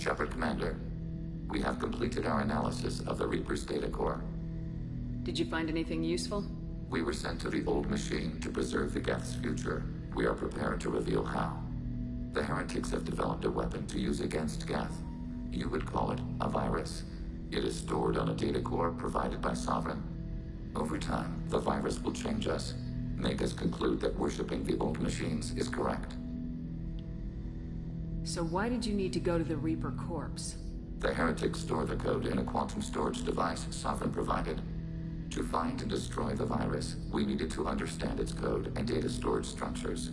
Shepard Commander, we have completed our analysis of the Reaper's data core. Did you find anything useful? We were sent to the old machine to preserve the Geth's future. We are prepared to reveal how. The heretics have developed a weapon to use against Geth. You would call it a virus. It is stored on a data core provided by Sovereign. Over time, the virus will change us, make us conclude that worshipping the old machines is correct. So why did you need to go to the Reaper corpse? The heretics store the code in a quantum storage device Sovereign provided. To find and destroy the virus, we needed to understand its code and data storage structures.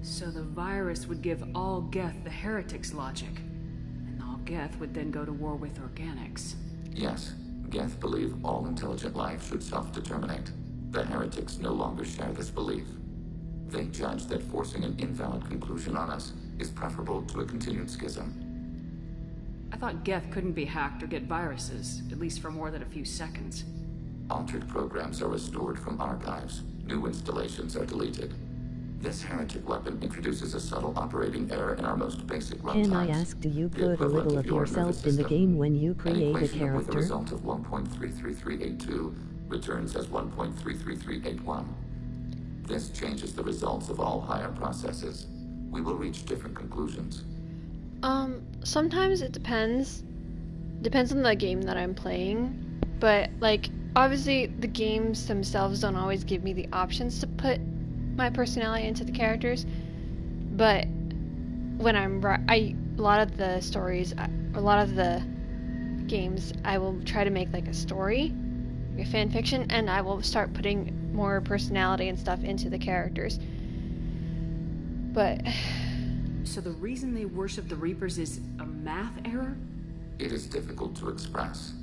So the virus would give all Geth the heretics' logic, and all Geth would then go to war with organics. Yes, Geth believe all intelligent life should self-determinate. The heretics no longer share this belief. They judge that forcing an invalid conclusion on us is preferable to a continued schism. I thought Geth couldn't be hacked or get viruses, at least for more than a few seconds. Altered programs are restored from archives. New installations are deleted. This heretic weapon introduces a subtle operating error in our most basic runtimes. Can I ask, do you put a little of yourself in the game when you create a character? With a result of 1.33382 returns as 1.33381. This changes the results of all higher processes. We will reach different conclusions. Sometimes it depends. Depends on the game that I'm playing. But, like, obviously the games themselves don't always give me the options to put my personality into the characters. But when a lot of the stories, a lot of the games, I will try to make like a story, a fan fiction, and I will start putting more personality and stuff into the characters. But so the reason they worship the Reapers is a math error? It is difficult to express.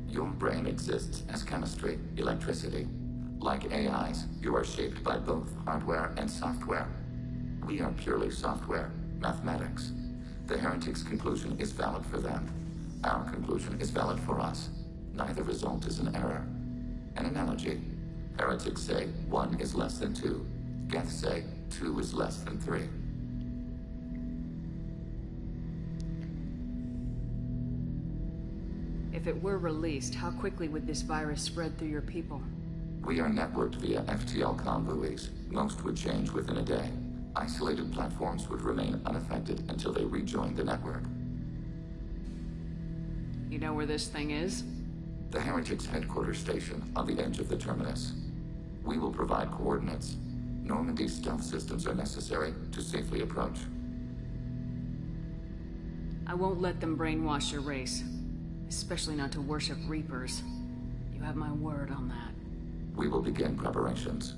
Your brain exists as chemistry, electricity. Like AIs, you are shaped by both hardware and software. We are purely software, mathematics. The heretics' conclusion is valid for them. Our conclusion is valid for us. Neither result is an error. An analogy. Heretics say 1 is less than 2. Geth say 2 is less than 3. If it were released, how quickly would this virus spread through your people? We are networked via FTL buoys. Most would change within a day. Isolated platforms would remain unaffected until they rejoin the network. You know where this thing is? The Heretics' headquarters station on the edge of the terminus. We will provide coordinates. Normandy's stealth systems are necessary to safely approach. I won't let them brainwash your race. Especially not to worship Reapers. You have my word on that. We will begin preparations.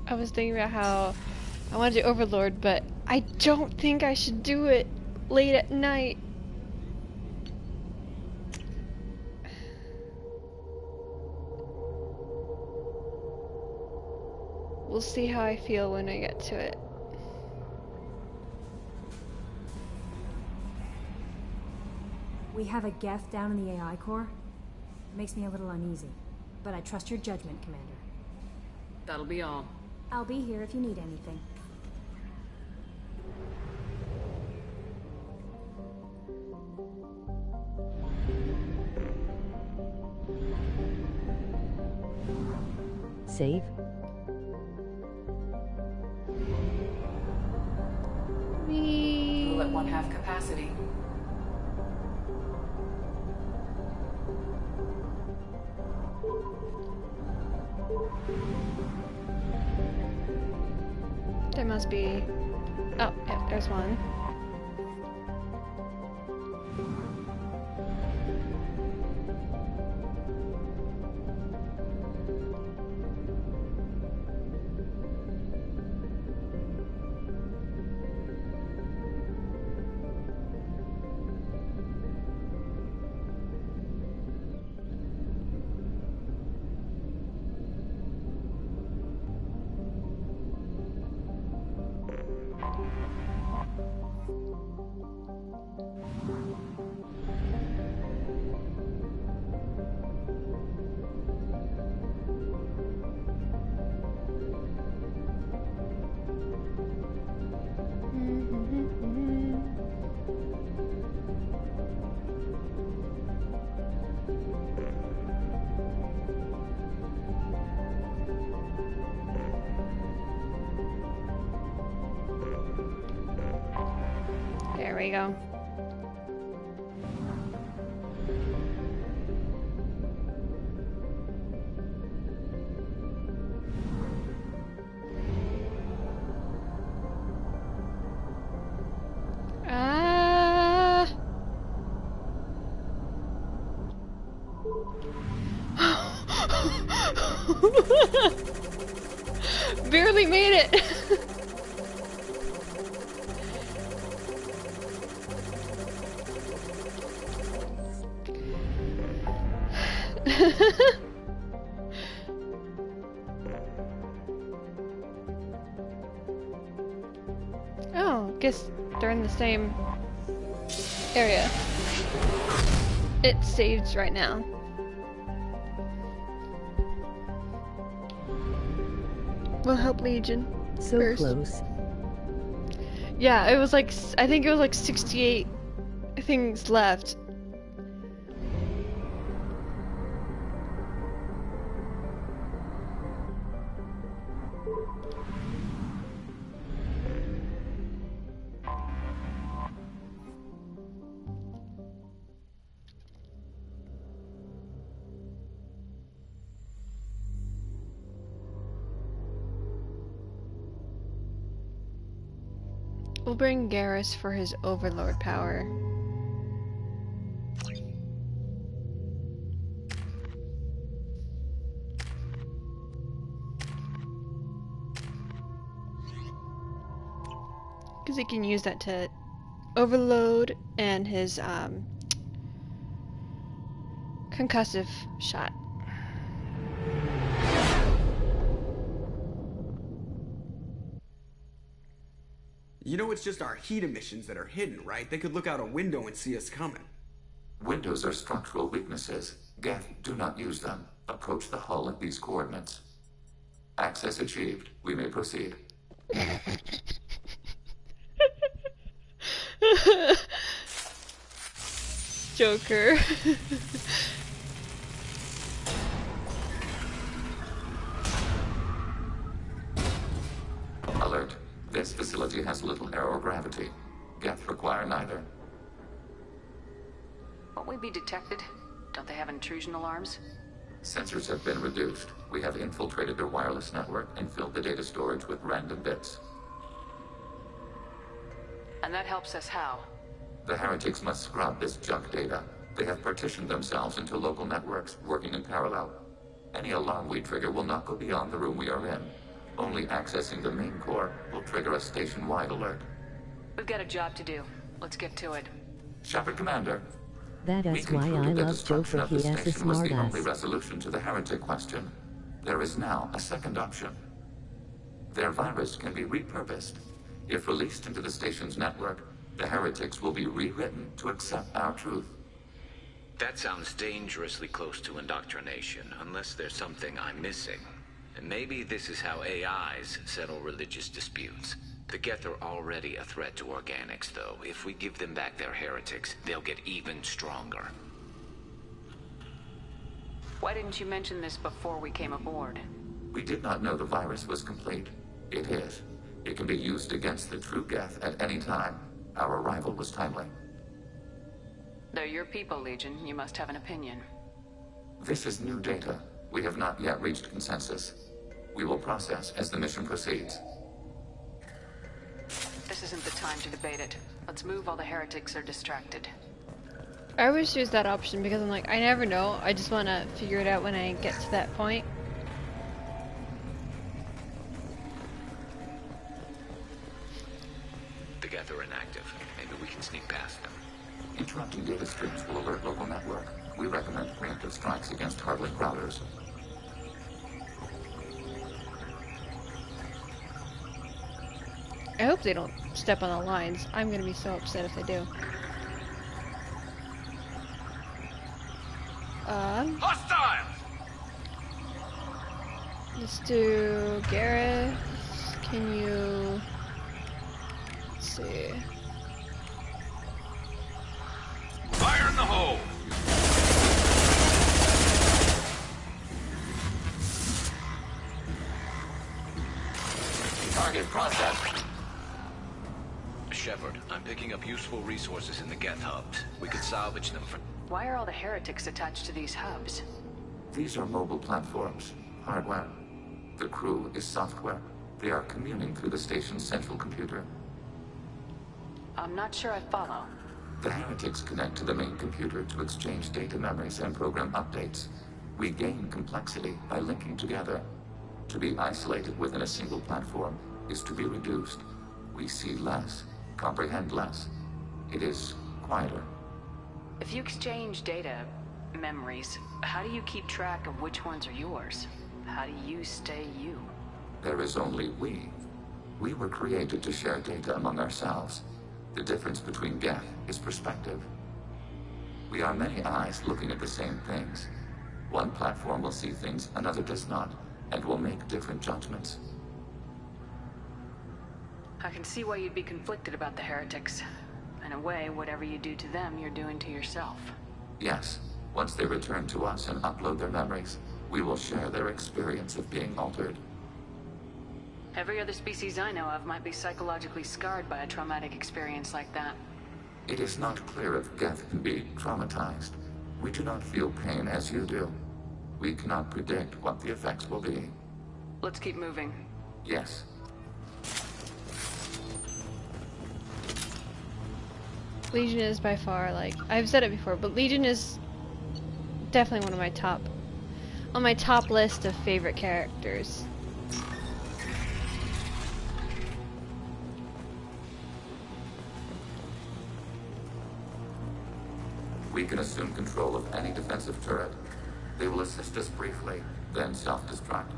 I was thinking about how I want to do Overlord, but I don't think I should do it late at night. We'll see how I feel when I get to it. We have a Geth down in the AI core. It makes me a little uneasy, but I trust your judgment, Commander. That'll be all. I'll be here if you need anything. Save. Fuel at 1/2 capacity. There must be... Oh, yeah, there's one. you go. Barely made it. Oh, guess they're in the same area. It saves right now. We'll help Legion. So first. close. Yeah, it was like, I think it was like 68 things left. We'll bring Garrus for his overlord power. Because he can use that to overload and his concussive shot. You know it's just our heat emissions that are hidden, right? They could look out a window and see us coming. Windows are structural weaknesses. Geth, do not use them. Approach the hull at these coordinates. Access achieved. We may proceed. Joker. Alert. This facility has little aerogravity. Geth require neither. Won't we be detected? Don't they have intrusion alarms? Sensors have been reduced. We have infiltrated their wireless network and filled the data storage with random bits. And that helps us how? The heretics must scrub this junk data. They have partitioned themselves into local networks, working in parallel. Any alarm we trigger will not go beyond the room we are in. Only accessing the main core will trigger a station-wide alert. We've got a job to do. Let's get to it. Shepard Commander, That we is why I concluded that love destruction Joker, of the he has a station was the only smartass. resolution to the heretic question. There is now a second option. Their virus can be repurposed. If released into the station's network, the heretics will be rewritten to accept our truth. That sounds dangerously close to indoctrination, unless there's something I'm missing. And maybe this is how AIs settle religious disputes. The Geth are already a threat to organics, though. If we give them back their heretics, they'll get even stronger. Why didn't you mention this before we came aboard? We did not know the virus was complete. It is. It can be used against the true Geth at any time. Our arrival was timely. They're your people, Legion. You must have an opinion. This is new data. We have not yet reached consensus. We will process as the mission proceeds. This isn't the time to debate it. Let's move while the heretics are distracted. I always choose that option because I'm like, I never know. I just want to figure it out when I get to that point. The Geth are inactive. Maybe we can sneak past them. Interrupting data streams will alert local network. We recommend preemptive strikes against hardlink routers. I hope they don't step on the lines. I'm gonna be so upset if they do. Hostile! Let's do Garrus. Can you... Let's see. Fire in the hole! Target processed. Shepard, I'm picking up useful resources in the Geth hubs. We could salvage them for... Why are all the heretics attached to these hubs? These are mobile platforms, hardware. The crew is software. They are communing through the station's central computer. I'm not sure I follow. The heretics connect to the main computer to exchange data memories and program updates. We gain complexity by linking together. To be isolated within a single platform is to be reduced. We see less, comprehend less. It is quieter. If you exchange data, memories, how do you keep track of which ones are yours? How do you stay you? There is only we. We were created to share data among ourselves. The difference between Geth is perspective. We are many eyes looking at the same things. One platform will see things another does not, and will make different judgments. I can see why you'd be conflicted about the heretics. In a way, whatever you do to them, you're doing to yourself. Yes, once they return to us and upload their memories, we will share their experience of being altered. Every other species I know of might be psychologically scarred by a traumatic experience like that. It is not clear if Geth can be traumatized. We do not feel pain as you do. We cannot predict what the effects will be. Let's keep moving. Yes. Legion is by far, like, I've said it before, but Legion is definitely one of my on my top list of favorite characters. We can assume control of any defensive turret. They will assist us briefly, then self-destruct.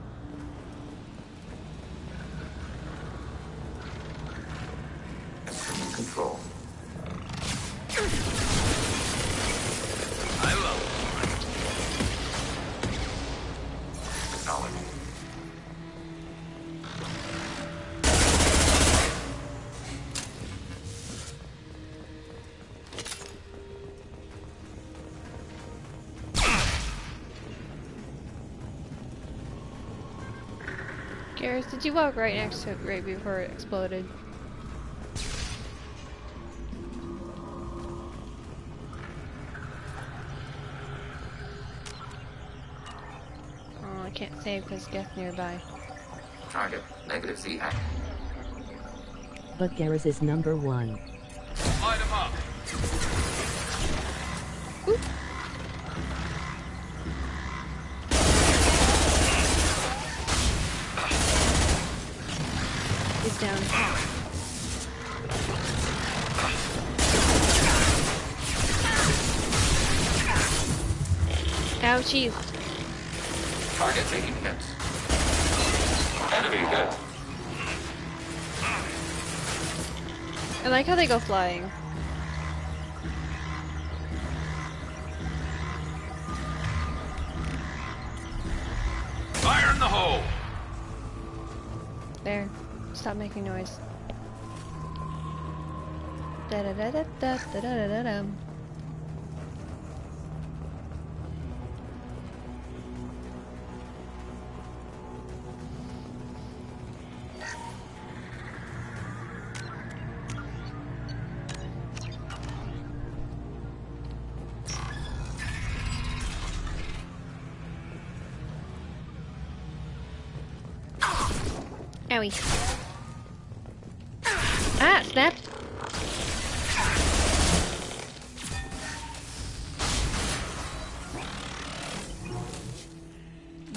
Assuming control. I love Acknowledge. Garrus, did you walk right next to it right before it exploded? Oh, I can't save because Geth nearby. Target, negative Z. But Garrus is number 1. Light him up. Oop. He's down. Ouchies. Target taking hits. Enemy hit. I like how they go flying. Fire in the hole. There. Stop making noise. Da da da da da da da da da. Owie. Ah, snap!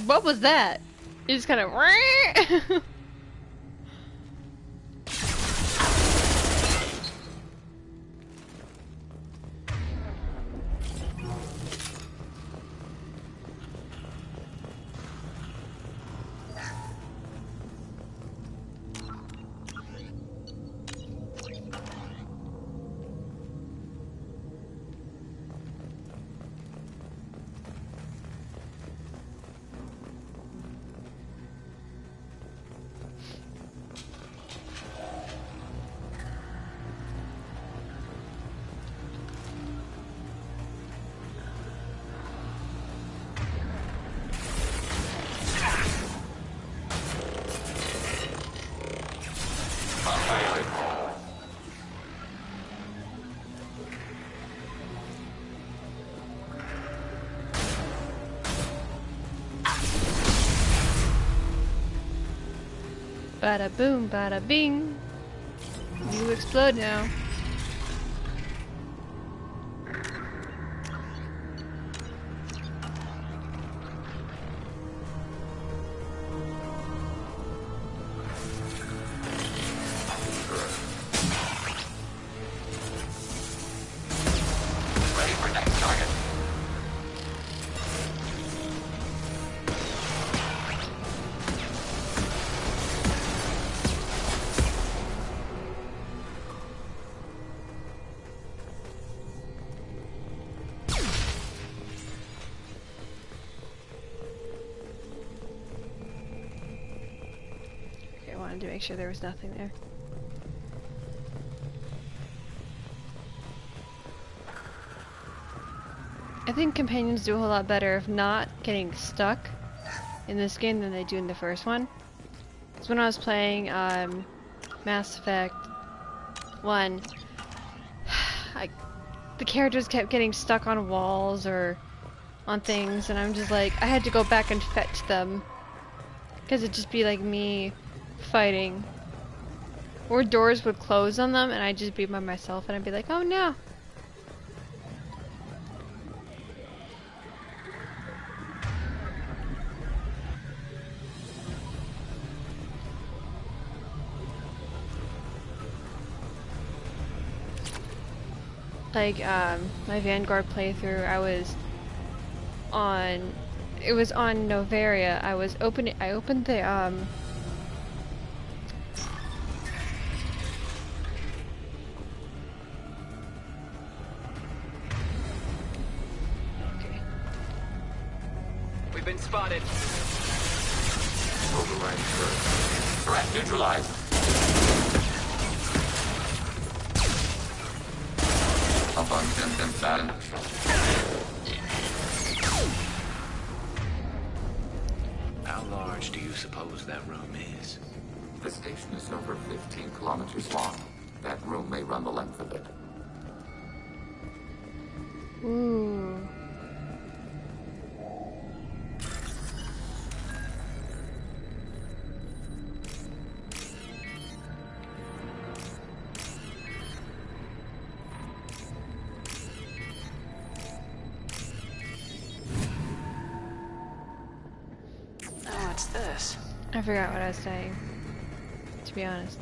What was that? It just kind of... Bada boom, bada bing. You explode now. Ready for next target. Okay, I wanted to make sure there was nothing there. I think companions do a whole lot better of not getting stuck in this game than they do in the first one. Because when I was playing Mass Effect 1, the characters kept getting stuck on walls or on things, and I'm just like, I had to go back and fetch them. Because it'd just be like me fighting. Or doors would close on them, and I'd just be by myself, and I'd be like, oh no. Like, my Vanguard playthrough, it was on Novaria. I opened the, okay. We've been spotted. Override first. Threat neutralized. Abundant balance. How large do you suppose that room is? The station is over 15 kilometers long. That room may run the length of it. Ooh. This. I forgot what I was saying, to be honest.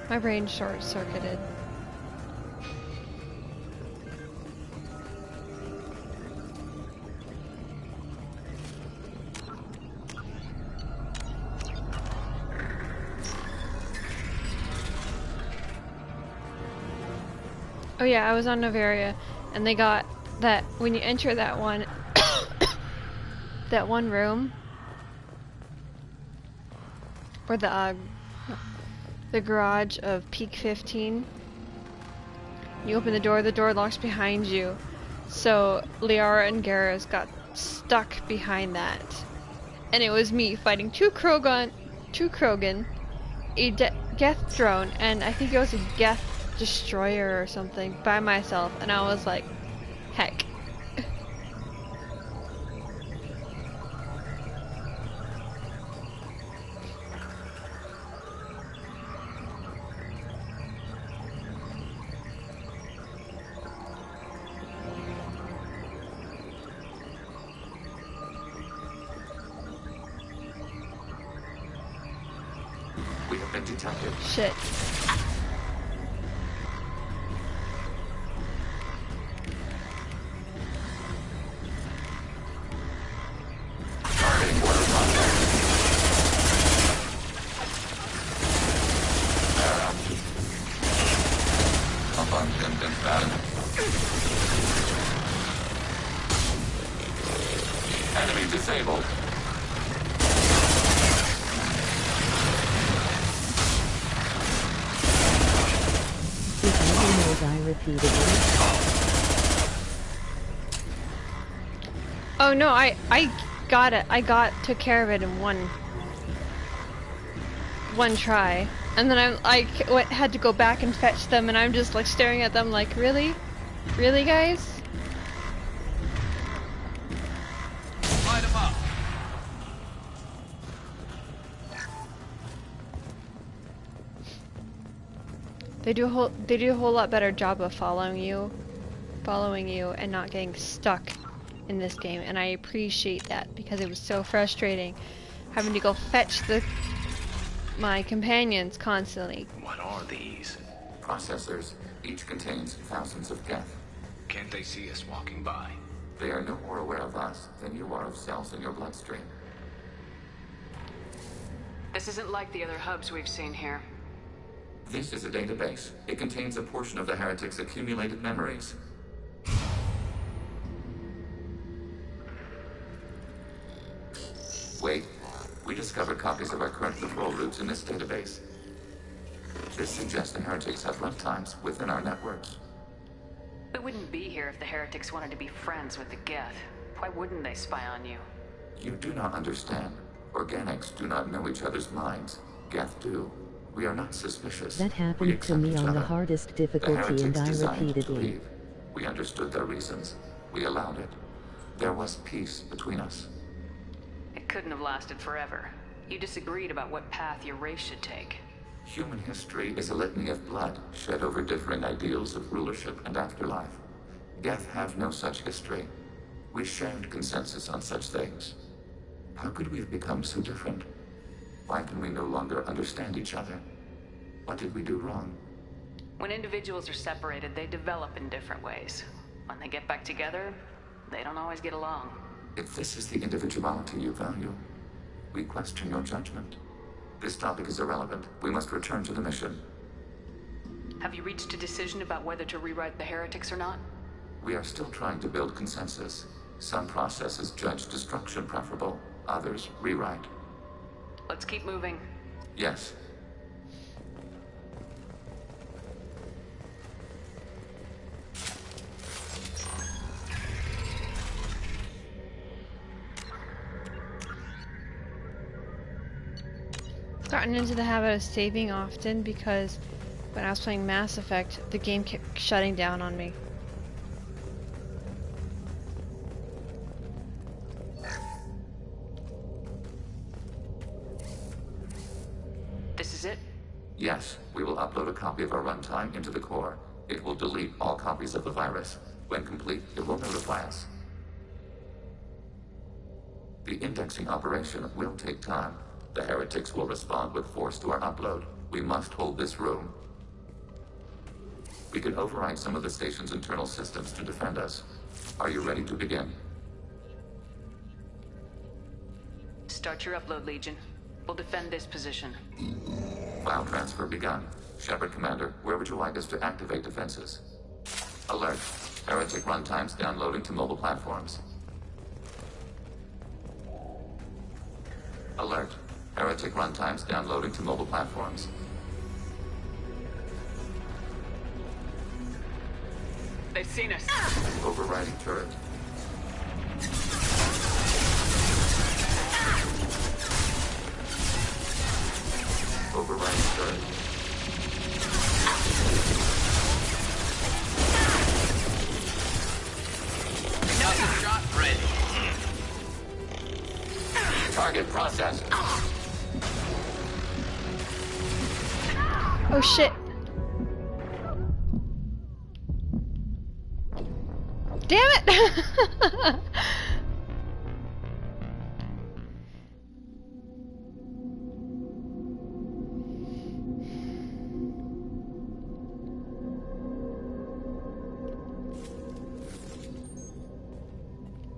My brain short-circuited. Oh yeah, I was on Novaria, and they got that when you enter that one that one room or the garage of Peak 15. You open the door locks behind you. So Liara and Garrus got stuck behind that. And it was me fighting two Krogan, a Geth drone, and I think it was a Geth destroyer or something by myself, and I was like, heck. We have been detected. Shit. Targeting order contact. Abundant balance. Enemy disabled. I repeatedly. Oh no, I got it. Took care of it in one try, and then I had to go back and fetch them, and I'm just like staring at them like, really, guys? Light them up. They do a whole lot better job of following you and not getting stuck in this game, and I appreciate that because it was so frustrating having to go fetch my companions constantly. What are these? Processors. Each contains thousands of geth. Can't they see us walking by? They are no more aware of us than you are of cells in your bloodstream. This isn't like the other hubs we've seen here. This is a database. It contains a portion of the heretics' accumulated memories. Wait. We discovered copies of our current patrol routes in this database. This suggests the heretics have runtimes within our network. We wouldn't be here if the heretics wanted to be friends with the Geth. Why wouldn't they spy on you? You do not understand. Organics do not know each other's minds. Geth do. We are not suspicious. That happened to me on the hardest difficulty, and I repeatedly. We understood their reasons. We allowed it. There was peace between us. It couldn't have lasted forever. You disagreed about what path your race should take. Human history is a litany of blood shed over differing ideals of rulership and afterlife. Geth have no such history. We shared consensus on such things. How could we have become so different? Why can we no longer understand each other? What did we do wrong? When individuals are separated, they develop in different ways. When they get back together, they don't always get along. If this is the individuality you value, we question your judgment. This topic is irrelevant. We must return to the mission. Have you reached a decision about whether to rewrite the heretics or not? We are still trying to build consensus. Some processes judge destruction preferable, others rewrite. Let's keep moving. Yes. Gotten into the habit of saving often because when I was playing Mass Effect, the game kept shutting down on me. This is it? Yes, we will upload a copy of our runtime into the core. It will delete all copies of the virus. When complete, it will notify us. The indexing operation will take time. The heretics will respond with force to our upload. We must hold this room. We can override some of the station's internal systems to defend us. Are you ready to begin? Start your upload, Legion. We'll defend this position. File transfer begun. Shepard Commander, where would you like us to activate defenses? Alert. Heretic runtimes downloading to mobile platforms. Alert. Heretic runtimes downloading to mobile platforms. They've seen us. Overriding turret. Overriding turret. Another shot ready. Target processed. Oh shit. Damn it!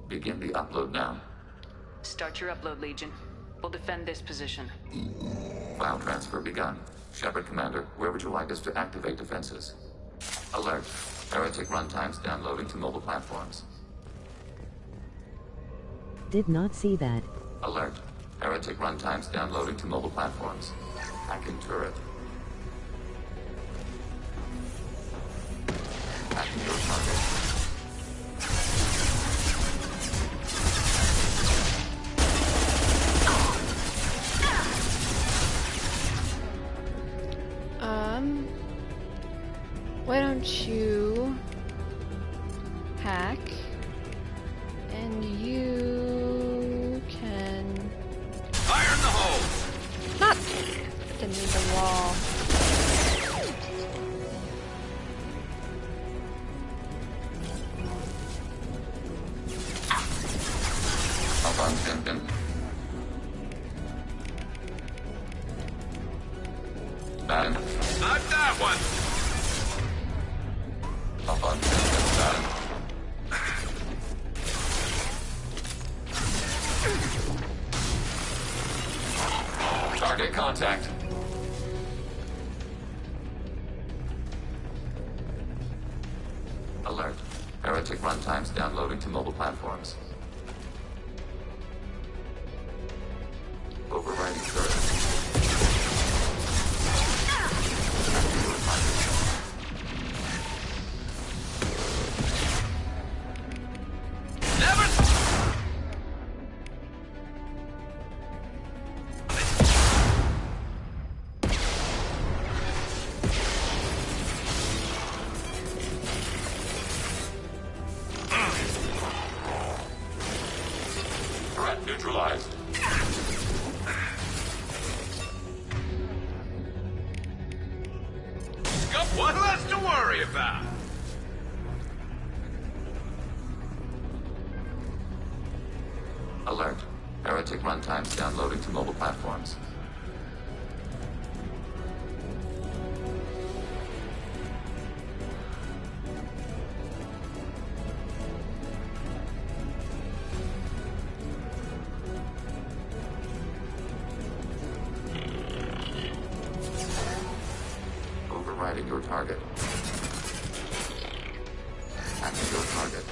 Begin the upload now. Start your upload, Legion. We'll defend this position. File transfer begun. Shepard Commander, where would you like us to activate defenses? Alert. Heretic runtimes downloading to mobile platforms. Did not see that. Alert. Heretic runtimes downloading to mobile platforms. Hacking turret. Hacking your target. Why don't you hack and you can Fire in the hole! not into the wall. Up on Tintin. Batten. Not that one! Up on Tintin, Batten. Target contact. Alert. Heretic runtimes downloading to mobile platforms. Overriding turret. Never! Threat neutralized. Got one less to worry about. Alert. Heretic runtimes downloading to mobile platforms. Overriding your target. Attacking your target.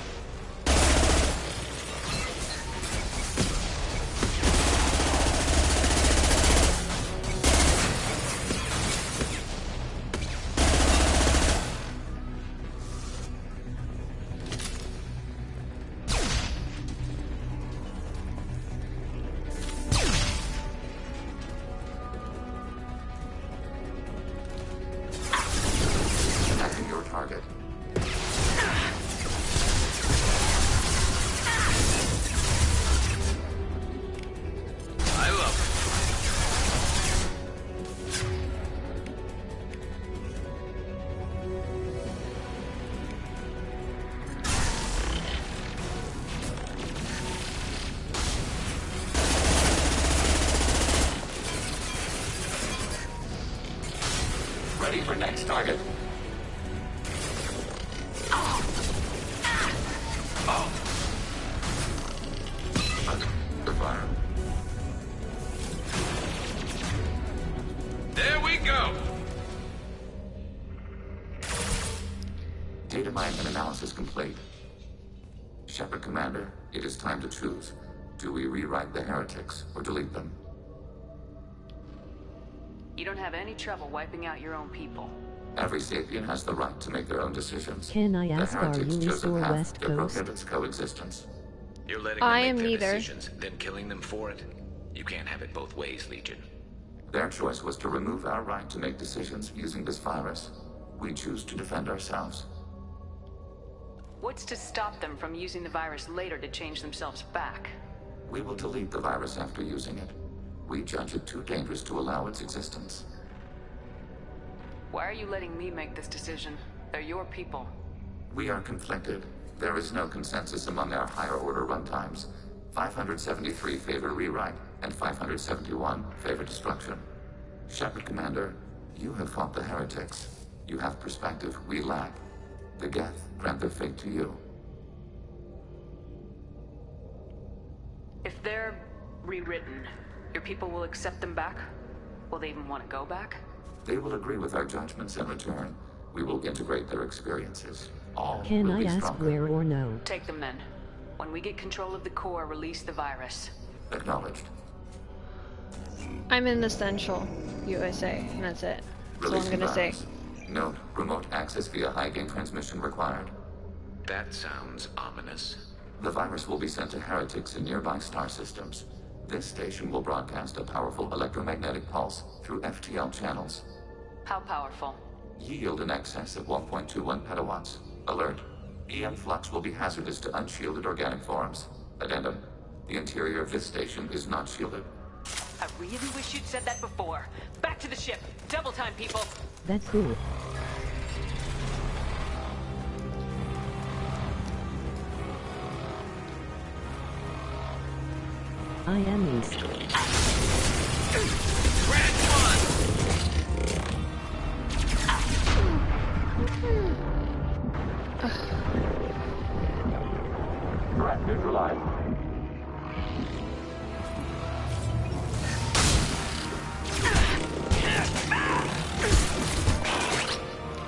Attacking your target. I love Ready for next target. The fire. There we go! Data mine and analysis complete. Shepard Commander, it is time to choose. Do we rewrite the heretics or delete them? You don't have any trouble wiping out your own people. Every sapient has the right to make their own decisions. Can I The ask, are heretics you chosen restore path West that Coast? prohibits coexistence. You're letting I them am make their neither. decisions, then killing them for it? You can't have it both ways, Legion. Their choice was to remove our right to make decisions using this virus. We choose to defend ourselves. What's to stop them from using the virus later to change themselves back? We will delete the virus after using it. We judge it too dangerous to allow its existence. Why are you letting me make this decision? They're your people. We are conflicted. There is no consensus among our higher order runtimes. 573 favor rewrite, and 571 favor destruction. Shepard Commander, you have fought the heretics. You have perspective we lack. The Geth grant their fate to you. If they're rewritten, your people will accept them back? Will they even want to go back? They will agree with our judgments in return. We will integrate their experiences. All Can will I be ask stronger. where or no? Take them then. When we get control of the core, release the virus. Acknowledged. I'm in the Central USA, and that's it. That's all I'm Releasing gonna say. virus. Note, remote access via high-gain transmission required. That sounds ominous. The virus will be sent to heretics in nearby star systems. This station will broadcast a powerful electromagnetic pulse through FTL channels. How powerful? Yield in excess of 1.21 petawatts. Alert. EM flux will be hazardous to unshielded organic forms. Addendum. The interior of this station is not shielded. I really wish you'd said that before. Back to the ship. Double time, people. That's cool. I am East. Grand one! Threat neutralized.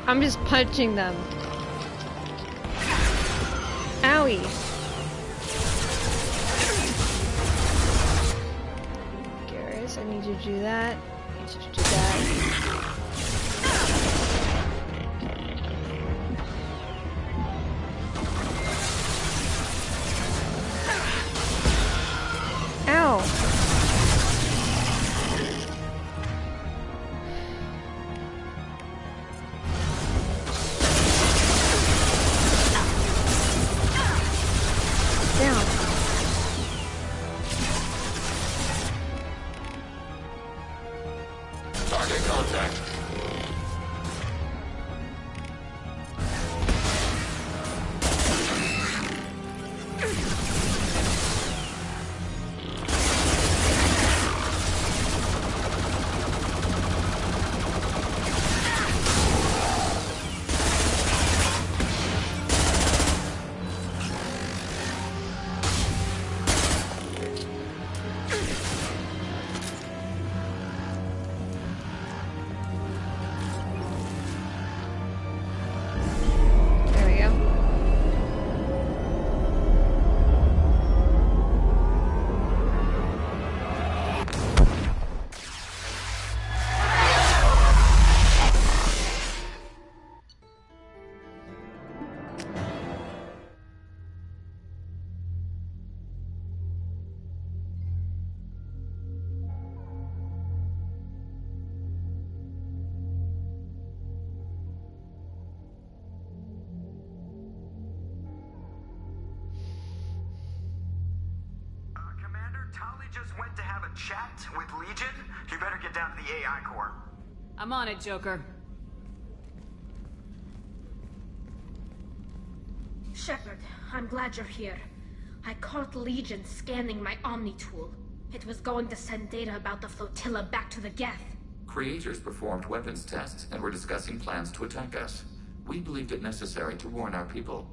I'm just punching them. Owie. Garrus, I need you to do that. I need you to do that. Ow. Down. Target contact. There we go. Commander, Tali just went to have a chat with Legion. You better get down to the AI core. I'm on it, Joker. Shepard, I'm glad you're here. I caught Legion scanning my Omni tool. It was going to send data about the flotilla back to the Geth. Creators performed weapons tests and were discussing plans to attack us. We believed it necessary to warn our people.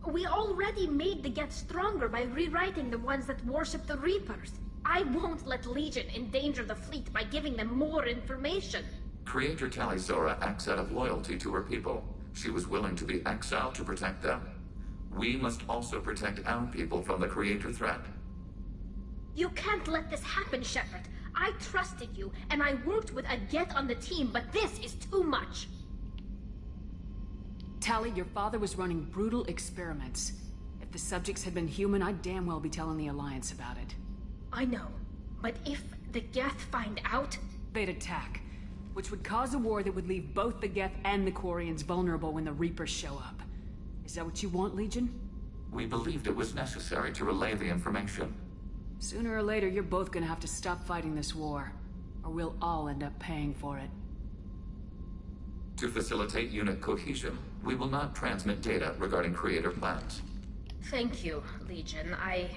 We already made the Geth stronger by rewriting the ones that worship the Reapers. I won't let Legion endanger the fleet by giving them more information. Creator Talisora acts out of loyalty to her people. She was willing to be exiled to protect them. We must also protect our people from the Creator threat. You can't let this happen, Shepard. I trusted you, and I worked with a Geth on the team, but this is too much. Tali, your father was running brutal experiments. If the subjects had been human, I'd damn well be telling the Alliance about it. I know, but if the Geth find out... They'd attack, which would cause a war that would leave both the Geth and the Quarians vulnerable when the Reapers show up. Is that what you want, Legion? We believed it was necessary to relay the information. Sooner or later, you're both gonna have to stop fighting this war, or we'll all end up paying for it. To facilitate unit cohesion, we will not transmit data regarding Creator plans. Thank you, Legion. I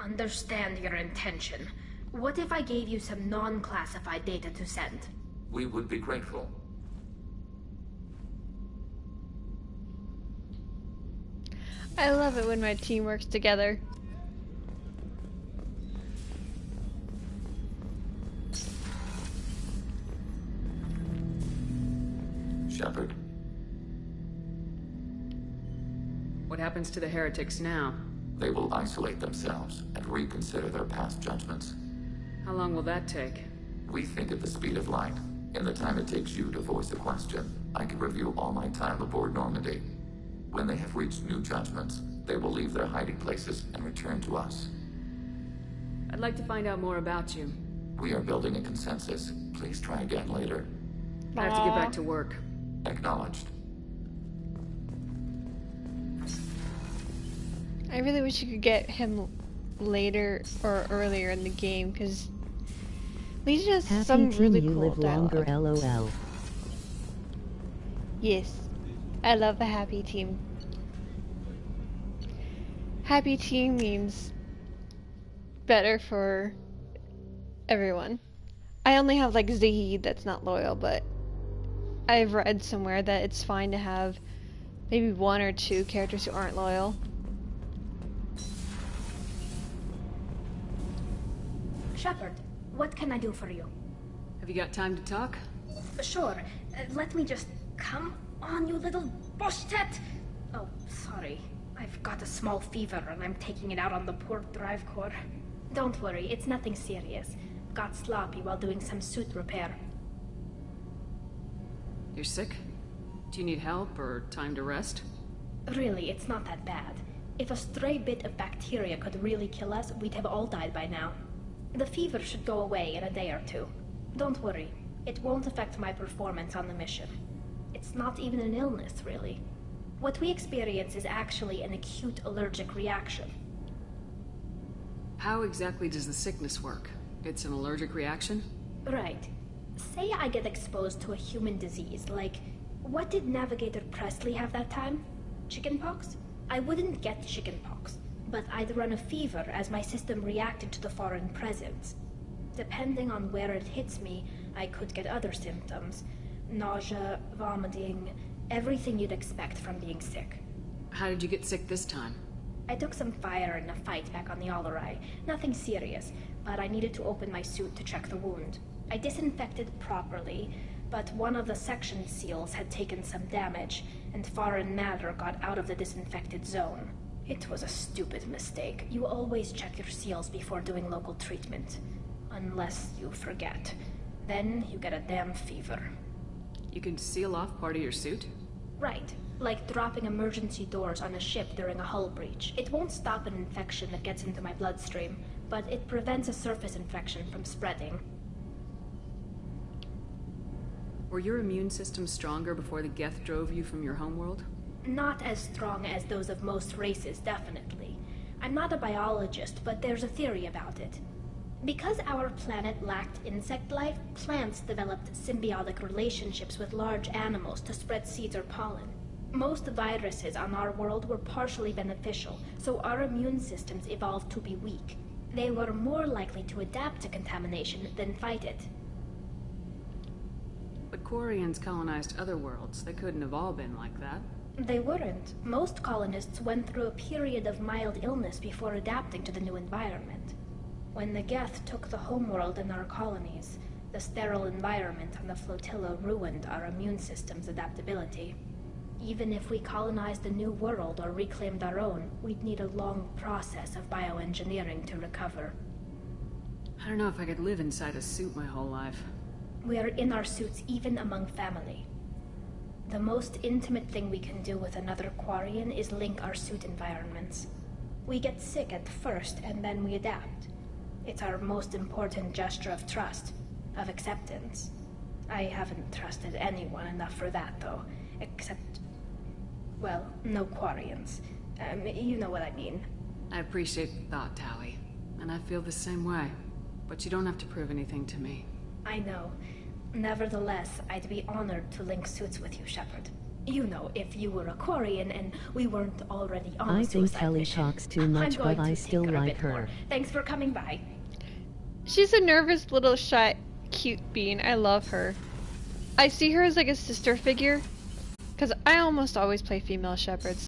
understand your intention. What if I gave you some non-classified data to send? We would be grateful. I love it when my team works together. Shepard, What happens to the heretics now? they will isolate themselves and reconsider their past judgments. How long will that take? We think at the speed of light. In the time it takes you to voice a question, I can review all my time aboard Normandy. When they have reached new judgments, they will leave their hiding places and return to us. I'd like to find out more about you. We are building a consensus. Please try again later. I have to get back to work. Acknowledged. I really wish you could get him later or earlier in the game, because Legion has Happy some team, really you cool live longer, dialogue. LOL. Yes, I love the happy team. Happy team means better for everyone. I only have like Zahid that's not loyal, but I've read somewhere that it's fine to have maybe 1 or 2 characters who aren't loyal. Shepard, what can I do for you? Have you got time to talk? Sure. Let me just... Come on, you little boshtet! Oh, sorry. I've got a small fever and I'm taking it out on the poor drive core. Don't worry, it's nothing serious. Got sloppy while doing some suit repair. You're sick? Do you need help or time to rest? Really, it's not that bad. If a stray bit of bacteria could really kill us, we'd have all died by now. The fever should go away in a day or 2. Don't worry, it won't affect my performance on the mission. It's not even an illness, really. What we experience is actually an acute allergic reaction. How exactly does the sickness work? It's an allergic reaction? Right. Say I get exposed to a human disease, like... What did Navigator Presley have that time? Chickenpox? I wouldn't get chickenpox, but I'd run a fever as my system reacted to the foreign presence. Depending on where it hits me, I could get other symptoms. Nausea, vomiting, everything you'd expect from being sick. How did you get sick this time? I took some fire in a fight back on the Alarai. Nothing serious, but I needed to open my suit to check the wound. I disinfected properly, but one of the section seals had taken some damage, and foreign matter got out of the disinfected zone. It was a stupid mistake. You always check your seals before doing local treatment. Unless you forget. Then you get a damn fever. You can seal off part of your suit? Right. Like dropping emergency doors on a ship during a hull breach. It won't stop an infection that gets into my bloodstream, but it prevents a surface infection from spreading. Were your immune system stronger before the Geth drove you from your homeworld? Not as strong as those of most races, definitely. I'm not a biologist, but there's a theory about it. Because our planet lacked insect life, plants developed symbiotic relationships with large animals to spread seeds or pollen. Most viruses on our world were partially beneficial, so our immune systems evolved to be weak. They were more likely to adapt to contamination than fight it. But Quarians colonized other worlds. They couldn't have all been like that. They weren't. Most colonists went through a period of mild illness before adapting to the new environment. When the Geth took the homeworld in our colonies, the sterile environment on the flotilla ruined our immune system's adaptability. Even if we colonized a new world or reclaimed our own, we'd need a long process of bioengineering to recover. I don't know if I could live inside a suit my whole life. We are in our suits even among family. The most intimate thing we can do with another Quarian is link our suit environments. We get sick at first, and then we adapt. It's our most important gesture of trust, of acceptance. I haven't trusted anyone enough for that, though, except... well, no Quarians. You know what I mean. I appreciate the thought, Tali, and I feel the same way. But you don't have to prove anything to me. I know. Nevertheless, I'd be honored to link suits with you, Shepard. You know, if you were a Quarian and we weren't already on I a think suicide Kelly mission. talks too much, but I still like her. Thanks for coming by. She's a nervous little shy, cute bean. I love her. I see her as like a sister figure, because I almost always play female Shepards.